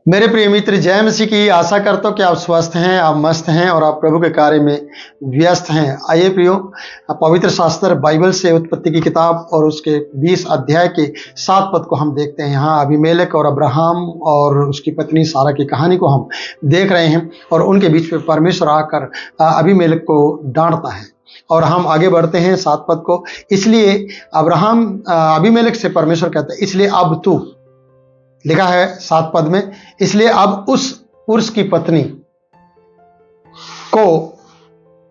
मेरे प्रिय मित्र, जय मसीह की। आशा करता हूँ कि आप स्वस्थ हैं, आप मस्त हैं और आप प्रभु के कार्य में व्यस्त हैं। आइए प्रियो, पवित्र शास्त्र बाइबल से उत्पत्ति की किताब और उसके 20 अध्याय के 7 पद को हम देखते हैं। यहाँ अबीमेलेक और अब्राहम और उसकी पत्नी सारा की कहानी को हम देख रहे हैं और उनके बीच में परमेश्वर आकर अबीमेलेक को डांटता है। और हम आगे बढ़ते हैं 7 पद को। इसलिए अबीमेलेक से परमेश्वर कहता है, इसलिए अब तू, लिखा है 7 पद में, इसलिए अब उस पुरुष की पत्नी को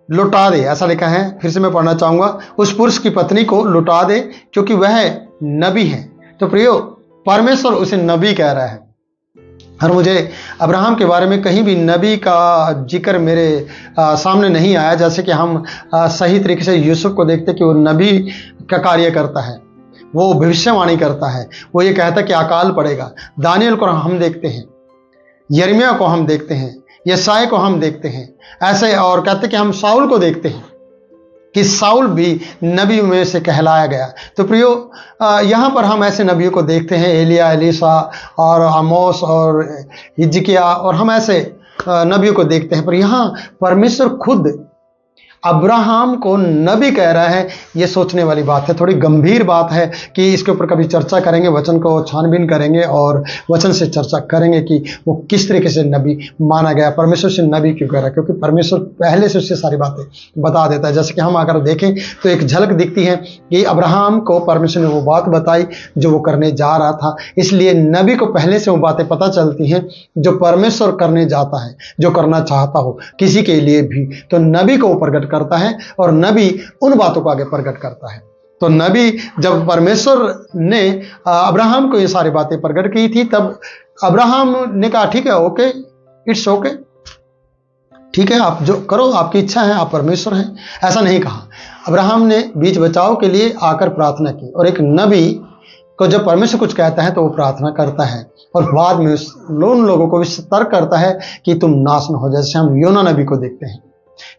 लुटा दे। ऐसा लिखा है, फिर से मैं पढ़ना चाहूंगा, उस पुरुष की पत्नी को लुटा दे क्योंकि वह नबी है। तो प्रियो, परमेश्वर उसे नबी कह रहा है। और मुझे अब्राहम के बारे में कहीं भी नबी का जिक्र मेरे सामने नहीं आया। जैसे कि हम सही तरीके से यूसुफ को देखते कि वो नबी का कार्य करता है, वो भविष्यवाणी करता है, वो ये कहता है कि अकाल पड़ेगा। दानियल को हम देखते हैं, यिर्मयाह को हम देखते हैं, यशायाह को हम देखते हैं ऐसे, और कहते हैं कि हम शाऊल को देखते हैं कि शाऊल भी नबी में से कहलाया गया। तो प्रियो, यहाँ पर हम ऐसे नबियों को देखते हैं, एलिया, एलीशा और आमोस और हिजकिय्याह, और हम ऐसे नबियों को देखते हैं। पर यहाँ परमेश्वर खुद अब्राहम को नबी कह रहा है। ये सोचने वाली बात है, थोड़ी गंभीर बात है कि इसके ऊपर कभी चर्चा करेंगे, वचन को छानबीन करेंगे और वचन से चर्चा करेंगे कि वो किस तरीके से नबी माना गया, परमेश्वर से नबी क्यों कह रहा है। क्योंकि परमेश्वर पहले से उससे सारी बातें बता देता है। जैसे कि हम अगर देखें तो एक झलक दिखती है कि अब्राहम को परमेश्वर ने वो बात बताई जो वो करने जा रहा था। इसलिए नबी को पहले से वो बातें पता चलती हैं जो परमेश्वर करने जाता है, जो करना चाहता हो किसी के लिए भी, तो नबी को प्रकट करता है और नबी उन बातों को आगे प्रकट करता है। तो नबी, जब परमेश्वर ने अब्राहम को ये सारी बातें प्रकट की थी, तब अब्राहम ने कहा ठीक है, ओके, इट्स ओके, ठीक है, आप जो करो, आपकी इच्छा है, आप परमेश्वर हैं। ऐसा नहीं कहा। अब्राहम ने बीच बचाव के लिए आकर प्रार्थना की, और एक नबी को जब परमेश्वर कुछ कहता है तो वो प्रार्थना करता है और बाद में उन लोगों को भी सतर्क करता है कि तुम नाश न हो। जैसे हम योना नबी को देखते हैं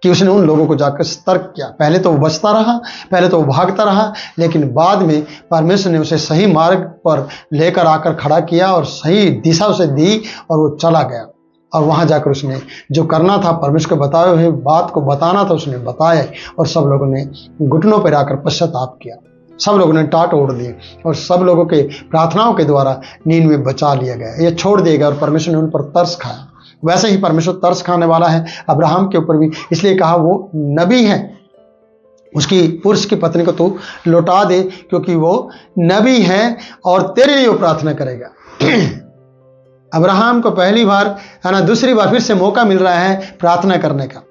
कि उसने उन लोगों को जाकर सतर्क किया। पहले तो वो बचता रहा, पहले तो वो भागता रहा, लेकिन बाद में परमेश्वर ने उसे सही मार्ग पर लेकर आकर खड़ा किया और सही दिशा उसे दी और वो चला गया। और वहां जाकर उसने जो करना था, परमेश्वर को बताए हुए बात को बताना था, उसने बताया और सब लोगों ने घुटनों पर आकर पश्चाताप किया। सब लोगों ने टाट ओढ़ दिए और सब लोगों के प्रार्थनाओं के द्वारा नींद में बचा लिया गया। ये छोड़ दिया गया और परमेश्वर ने उन पर तरस खाया। वैसे ही परमेश्वर तरस खाने वाला है अब्राहम के ऊपर भी। इसलिए कहा वो नबी है, उसकी पुरुष की पत्नी को तू लौटा दे क्योंकि वो नबी है और तेरे लिए वो प्रार्थना करेगा। अब्राहम को पहली बार, है ना, दूसरी बार फिर से मौका मिल रहा है प्रार्थना करने का।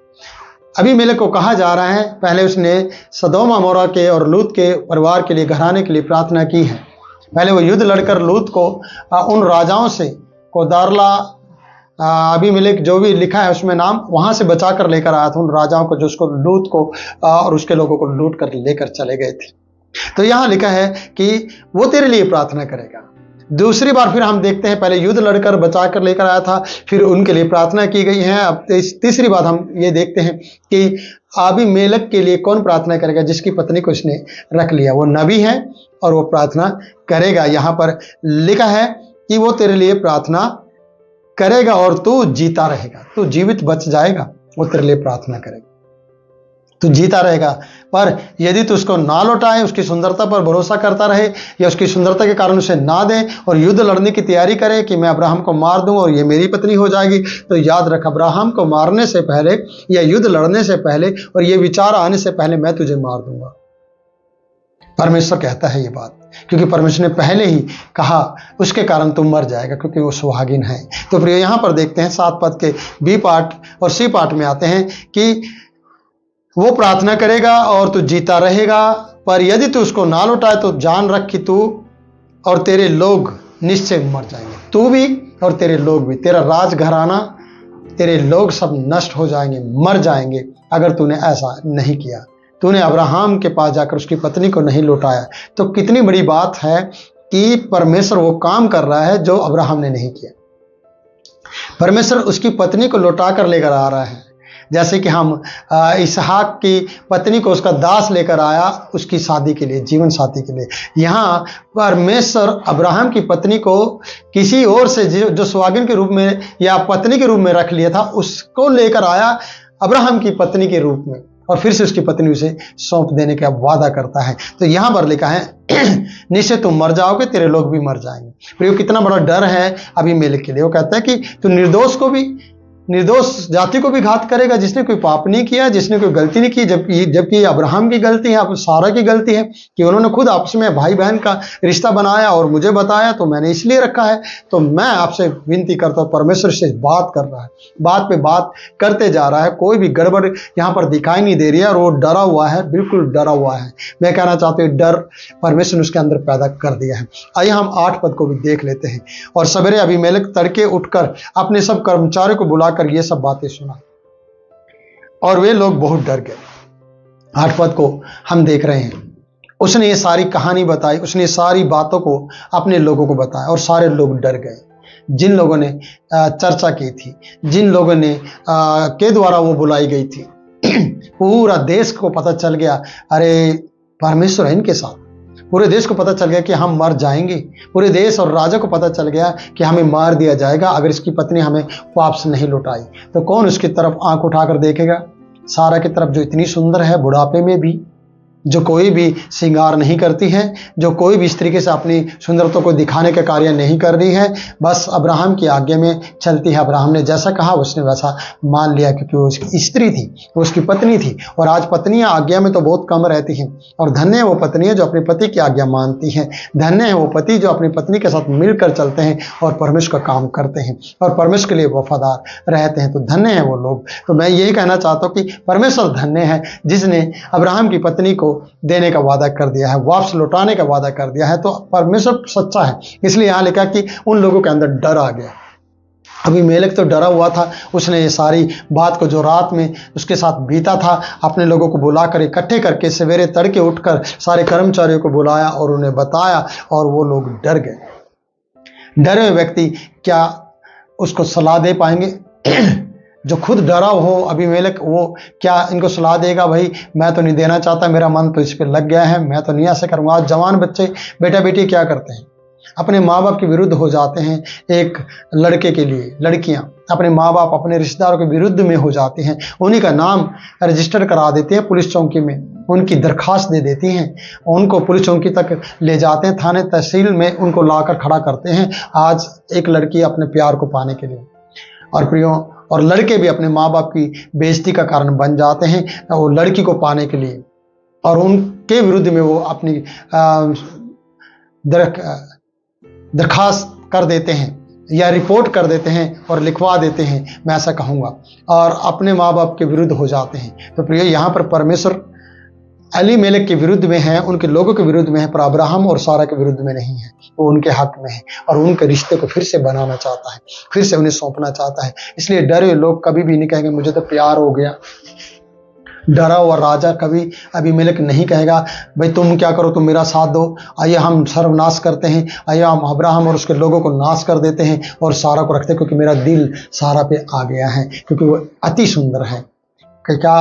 अबीमेलेक को कहा जा रहा है, पहले उसने सदोम अमोरा के और लूत के परिवार के लिए, घराने के लिए प्रार्थना की है। पहले वो युद्ध लड़कर लूत को उन राजाओं से, कोदारला, अबीमेलेक जो भी लिखा है उसमें नाम, वहां से बचा कर लेकर आया था उन राजाओं को जो उसको लूत को और उसके लोगों को लूट कर लेकर चले गए थे। तो यहाँ लिखा है कि वो तेरे लिए प्रार्थना करेगा। दूसरी बार फिर हम देखते हैं, पहले युद्ध लड़कर बचा कर लेकर आया था, फिर उनके लिए प्रार्थना की गई है। अब तीसरी बात हम ये देखते हैं कि अबीमेलेक के लिए कौन प्रार्थना करेगा, जिसकी पत्नी को उसने रख लिया। वो नबी है और वो प्रार्थना करेगा। यहाँ पर लिखा है कि वो तेरे लिए प्रार्थना करेगा और तू जीता रहेगा, तू जीवित बच जाएगा। वो तेरे लिए प्रार्थना करेगा, तू जीता रहेगा। पर यदि तू उसको ना लौटाए, उसकी सुंदरता पर भरोसा करता रहे या उसकी सुंदरता के कारण उसे ना दे और युद्ध लड़ने की तैयारी करे कि मैं अब्राहम को मार दूं और ये मेरी पत्नी हो जाएगी, तो याद रख, अब्राहम को मारने से पहले या युद्ध लड़ने से पहले और ये विचार आने से पहले मैं तुझे मार दूंगा। परमेश्वर कहता है ये बात, क्योंकि परमेश्वर ने पहले ही कहा उसके कारण तुम मर जाएगा, क्योंकि वो सुहागिन है। तो प्रिय, यहाँ पर देखते हैं 7 पद के बी पार्ट और सी पार्ट में आते हैं कि वो प्रार्थना करेगा और तू जीता रहेगा, पर यदि तू उसको ना लौटाए तो जान रख कि तू और तेरे लोग निश्चय मर जाएंगे। तू भी और तेरे लोग भी, तेरा राजघराना, तेरे लोग सब नष्ट हो जाएंगे, मर जाएंगे अगर तूने ऐसा नहीं किया। तूने अब्राहम के पास जाकर उसकी पत्नी को नहीं लौटाया। तो कितनी बड़ी बात है कि परमेश्वर वो काम कर रहा है जो अब्राहम ने नहीं किया। परमेश्वर उसकी पत्नी को लौटा कर लेकर आ रहा है। जैसे कि हम इसहाक की पत्नी को उसका दास लेकर आया उसकी शादी के लिए, जीवन साथी के लिए। यहाँ परमेश्वर अब्राहम की पत्नी को किसी और से जो सुहागिन के रूप में या पत्नी के रूप में रख लिया था, उसको लेकर आया अब्राहम की पत्नी के रूप में, और फिर से उसकी पत्नी उसे सौंप देने का वादा करता है। तो यहां पर लिखा है निश्चय तुम मर जाओगे, तेरे लोग भी मर जाएंगे। प्रियो, कितना बड़ा डर है अबीमेलेक के लिए। वो कहता है कि तू निर्दोष जाति को भी घात करेगा, जिसने कोई पाप नहीं किया, जिसने कोई गलती नहीं की, जबकि अब्राहम की गलती है, अब सारा की गलती है कि उन्होंने खुद आपस में भाई बहन का रिश्ता बनाया और मुझे बताया, तो मैंने इसलिए रखा है। तो मैं आपसे विनती करता हूँ, परमेश्वर से बात कर रहा है, बात पे बात करते जा रहा है, कोई भी गड़बड़ यहाँ पर दिखाई नहीं दे रही है, और वो डरा हुआ है, बिल्कुल डरा हुआ है। मैं कहना चाहता हूँ डर परमेश्वर ने उसके अंदर पैदा कर दिया है। आइए हम 8 पद को भी देख लेते हैं। और सवेरे अबीमेलेक तड़के उठकर अपने सब कर्मचारियों को बुलाकर ये सब बातें सुना, और वे लोग बहुत डर गए। 8 पद को हम देख रहे हैं। उसने ये सारी कहानी बताई, उसने सारी बातों को अपने लोगों को बताया, और सारे लोग डर गए। जिन लोगों ने चर्चा की थी, जिन लोगों ने के द्वारा वो बुलाई गई थी, पूरा देश को पता चल गया, अरे परमेश्वर है इनके साथ। पूरे देश को पता चल गया कि हम मर जाएंगे। पूरे देश और राजा को पता चल गया कि हमें मार दिया जाएगा अगर इसकी पत्नी हमें वापस नहीं लौटाई। तो कौन उसकी तरफ आंख उठाकर देखेगा? सारा की तरफ, जो इतनी सुंदर है, बुढ़ापे में भी, जो कोई भी श्रृंगार नहीं करती है, जो कोई भी इस तरीके से अपनी सुंदरता को दिखाने का कार्य नहीं कर रही है, बस अब्राहम की आज्ञा में चलती है। अब्राहम ने जैसा कहा उसने वैसा मान लिया, क्योंकि वो उसकी स्त्री थी, वो उसकी पत्नी थी। और आज पत्नियां आज्ञा में तो बहुत कम रहती हैं, और धन्य है वो पत्नियां जो अपने पति की आज्ञा मानती हैं। धन्य है वो पति जो अपनी पत्नी के साथ मिलकर चलते हैं और परमेश्वर का काम करते हैं और परमेश्वर के लिए वफादार रहते हैं। तो धन्य है वो लोग। तो मैं यही कहना चाहता हूँ कि परमेश्वर धन्य है जिसने अब्राहम की पत्नी को देने का वादा कर दिया है, वापस लौटाने का वादा कर दिया है। तो परमेश्वर सच्चा है। इसलिए यहां लिखा कि उन लोगों के अंदर डर आ गया। अबीमेलेक तो डरा हुआ था। उसने ये सारी बात को जो रात में उसके साथ बीता था, अपने लोगों को बुलाकर इकट्ठे करके सवेरे तड़के उठकर सारे कर्मचारियों को बुलाया और उन्हें बताया, और वो लोग डर गए। डरे हुए व्यक्ति क्या उसको सलाह दे पाएंगे? जो खुद डरा हो अबीमेलेक, वो क्या इनको सलाह देगा? भाई मैं तो नहीं देना चाहता, मेरा मन तो इस पर लग गया है, मैं तो नहीं ऐसे करूँगा। आज जवान बच्चे, बेटा बेटी क्या करते हैं? अपने माँ बाप के विरुद्ध हो जाते हैं। एक लड़के के लिए लड़कियां अपने माँ बाप, अपने रिश्तेदारों के विरुद्ध में हो जाती हैं। उन्हीं का नाम रजिस्टर करा देते हैं पुलिस चौकी में, उनकी दरखास्त दे देती हैं, उनको पुलिस चौकी तक ले जाते हैं, थाने तहसील में उनको लाकर खड़ा करते हैं। आज एक लड़की अपने प्यार को पाने के लिए, और प्रियो, और लड़के भी अपने माँ बाप की बेइज्जती का कारण बन जाते हैं वो लड़की को पाने के लिए, और उनके विरुद्ध में वो अपनी दरखास्त कर देते हैं या रिपोर्ट कर देते हैं और लिखवा देते हैं, मैं ऐसा कहूँगा, और अपने माँ बाप के विरुद्ध हो जाते हैं। तो प्रिय, यहाँ पर परमेश्वर अबीमेलेक के विरुद्ध में है, उनके लोगों के विरुद्ध में है, पर अब्राहम और सारा के विरुद्ध में नहीं है। वो उनके हक में है और उनके रिश्ते को फिर से बनाना चाहता है, फिर से उन्हें सौंपना चाहता है। इसलिए डरे लोग कभी भी नहीं कहेंगे मुझे तो प्यार हो गया। डरा हुआ राजा कभी अबीमेलेक नहीं कहेगा भाई तुम क्या करो, तुम मेरा साथ दो, आइए हम सर्वनाश करते हैं, आइए हम अब्राहम और उसके लोगों को नाश कर देते हैं और सारा को रखते हैं, क्योंकि मेरा दिल सारा पे आ गया है, क्योंकि वो अति सुंदर है। क्या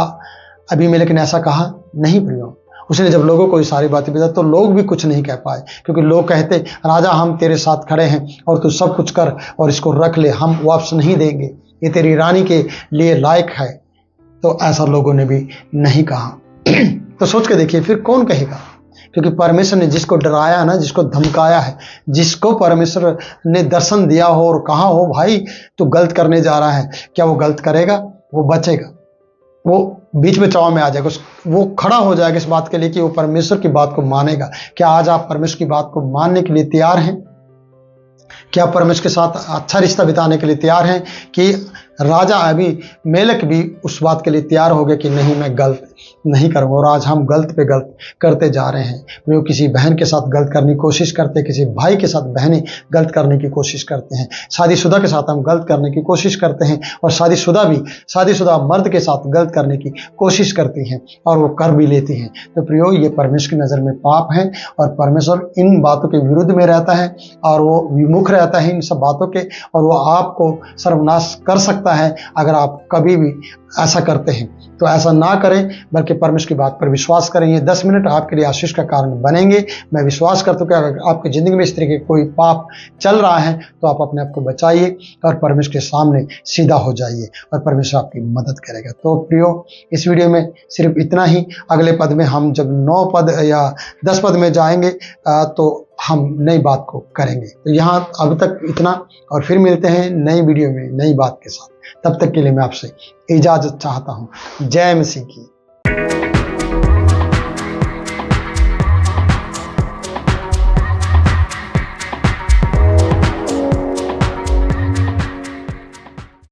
अबीमेलेक ने ऐसा कहा? नहीं प्रियो। उसने जब लोगों को ये सारी बातें बताई तो लोग भी कुछ नहीं कह पाए, क्योंकि लोग कहते राजा हम तेरे साथ खड़े हैं और तू सब कुछ कर और इसको रख ले, हम वापस नहीं देंगे, ये तेरी रानी के लिए लायक है। तो ऐसा लोगों ने भी नहीं कहा। तो सोच के देखिए फिर कौन कहेगा? क्योंकि परमेश्वर ने जिसको डराया ना, जिसको धमकाया है, जिसको परमेश्वर ने दर्शन दिया हो और कहा हो भाई तू गलत करने जा रहा है, क्या वो गलत करेगा? वो बचेगा, वो बीच में चाव में आ जाएगा, वो खड़ा हो जाएगा इस बात के लिए कि वो परमेश्वर की बात को मानेगा। क्या आज आप परमेश्वर की बात को मानने के लिए तैयार हैं? क्या परमेश्वर के साथ अच्छा रिश्ता बिताने के लिए तैयार हैं? कि राजा अबीमेलेक भी उस बात के लिए तैयार हो गए कि नहीं मैं गलत नहीं करूँगा। और आज हम गलत पे गलत करते जा रहे हैं। वो किसी बहन के साथ गलत करने की कोशिश करते हैं, किसी भाई के साथ बहनें गलत करने की कोशिश करते हैं, शादीशुदा के साथ हम गलत करने की कोशिश करते हैं, और शादीशुदा मर्द के साथ गलत करने की कोशिश करती हैं और वो कर भी लेती हैं। तो प्रियो, ये परमेश्वर की नज़र में पाप है और परमेश्वर इन बातों के विरुद्ध में रहता है और वो विमुख रहता है इन सब बातों के, और वो आपको सर्वनाश कर सकता सकता है अगर आप कभी भी ऐसा करते हैं। तो ऐसा ना करें, बल्कि परमेश्वर की बात पर विश्वास करें। ये 10 मिनट आपके लिए आशीष का कारण बनेंगे। मैं विश्वास करता हूँ कि अगर आपकी ज़िंदगी में इस तरह के कोई पाप चल रहा है तो आप अपने आप को बचाइए और परमेश्वर के सामने सीधा हो जाइए और परमेश्वर आपकी मदद करेगा। तो प्रियो, इस वीडियो में सिर्फ इतना ही। अगले पद में हम जब 9 पद या 10 पद में जाएंगे तो हम नई बात को करेंगे। तो यहाँ अब तक इतना, और फिर मिलते हैं नई वीडियो में नई बात के साथ। तब तक के लिए मैं आपसे इजाज़त चाहता हूँ। जय मसीह की।